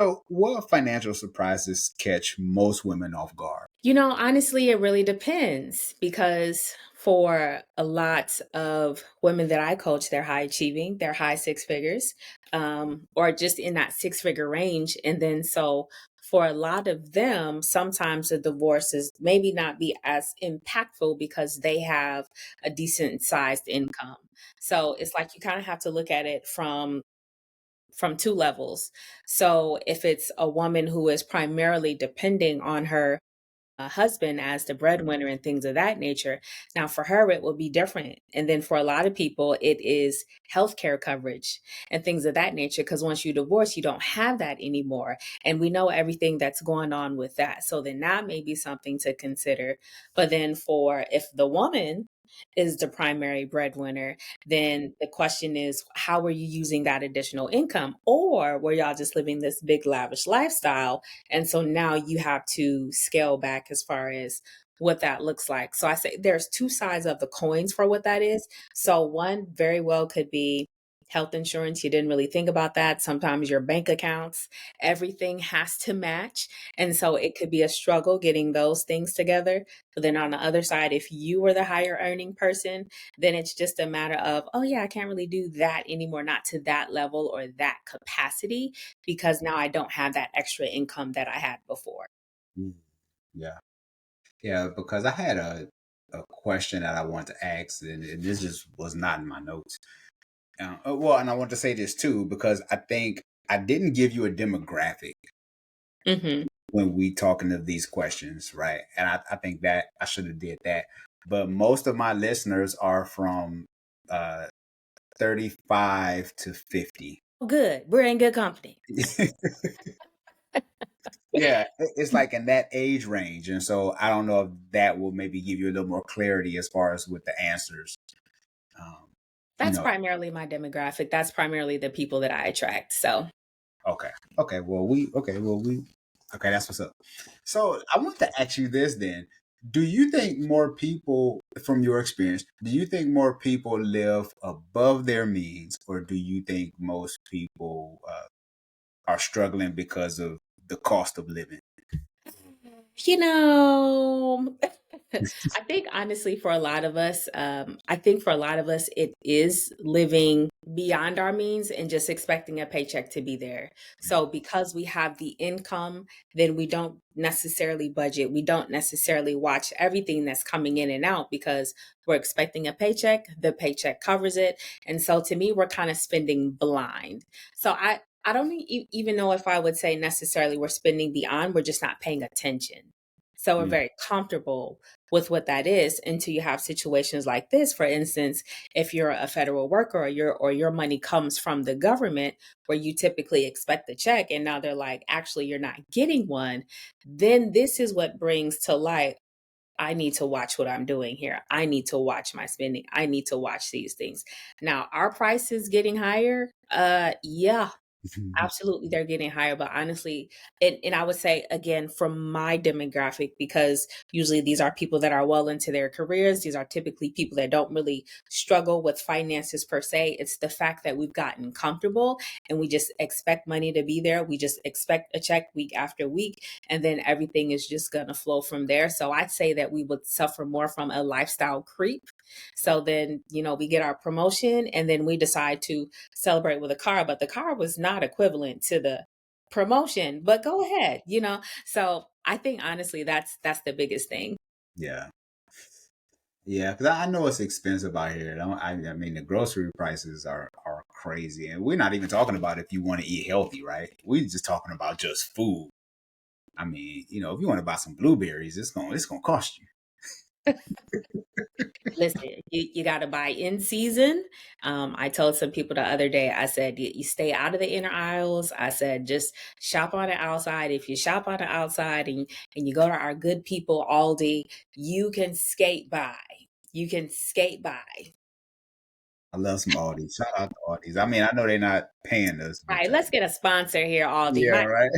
So, what financial surprises catch most women off guard? Honestly, it really depends because for a lot of women that I coach, they're high achieving, they're high six figures, or just in that six-figure range. And then so for a lot of them, sometimes the divorce is maybe not be as impactful because they have a decent sized income. So it's like you kind of have to look at it from two levels. So if it's a woman who is primarily depending on her husband as the breadwinner and things of that nature. Now, for her, it will be different. And then for a lot of people, it is healthcare coverage and things of that nature. Because once you divorce, you don't have that anymore. And we know everything that's going on with that. So then that may be something to consider. But then for if the woman is the primary breadwinner, then the question is, how are you using that additional income? Or were y'all just living this big lavish lifestyle and so now you have to scale back as far as what that looks like. So I say there's two sides of the coins for what that is. So one very well could be health insurance. You didn't really think about that. Sometimes your bank accounts, everything has to match. And so it could be a struggle getting those things together. But then on the other side, if you were the higher earning person, then it's just a matter of, oh yeah, I can't really do that anymore, not to that level or that capacity because now I don't have that extra income that I had before. Mm, yeah. Yeah, because I had a question that I wanted to ask, and this just was not in my notes. Well, and I want to say this too, because I think I didn't give you a demographic Mhm. when we talking of these questions, right? And I think that I should have did that. But most of my listeners are from uh, 35 to 50. Good. We're in good company. Yeah, it's like in that age range. And so I don't know if that will maybe give you a little more clarity as far as with the answers. Um, you That's know, primarily my demographic. That's primarily the people that I attract. So, okay. Okay, that's what's up. So I want to ask you this then. Do you think more people, from your experience, do you think more people live above their means, or do you think most people are struggling because of the cost of living? you know, I think honestly, for a lot of us, I think for a lot of us, it is living beyond our means and just expecting a paycheck to be there. So, because we have the income, then we don't necessarily budget. We don't necessarily watch everything that's coming in and out because we're expecting a paycheck. The paycheck covers it. And so, to me, we're kind of spending blind. So, I don't even know if I would say necessarily we're spending beyond, we're just not paying attention. So we're Mm, very comfortable with what that is until you have situations like this. For instance, if you're a federal worker or your money comes from the government where you typically expect a check and now they're like, actually you're not getting one, then this is what brings to light, I need to watch what I'm doing here. I need to watch my spending. I need to watch these things. Now, our price is getting higher. Yeah, absolutely, they're getting higher, but honestly, and I would say again from my demographic, because usually these are people that are well into their careers. These are typically people that don't really struggle with finances per se. It's the fact that we've gotten comfortable and we just expect money to be there. We just expect a check week after week, and then everything is just gonna flow from there. So I'd say that we would suffer more from a lifestyle creep. So then, we get our promotion and then we decide to celebrate with a car, but the car was not equivalent to the promotion. But go ahead, So I think honestly, that's the biggest thing. yeah. Yeah, because I know it's expensive out here. I mean, the grocery prices are crazy, and we're not even talking about if you want to eat healthy, right? We're just talking about just food. I mean, if you want to buy some blueberries, it's gonna cost you. Listen, you got to buy in season. I told some people the other day, I said, you stay out of the inner aisles. I said, just shop on the outside. If you shop on the outside and you go to our good people Aldi, you can skate by. You can skate by. I love some Aldi's. Shout out to Aldi's. I mean, I know they're not paying us, All but right, let's get a sponsor here, Aldi. yeah, My right.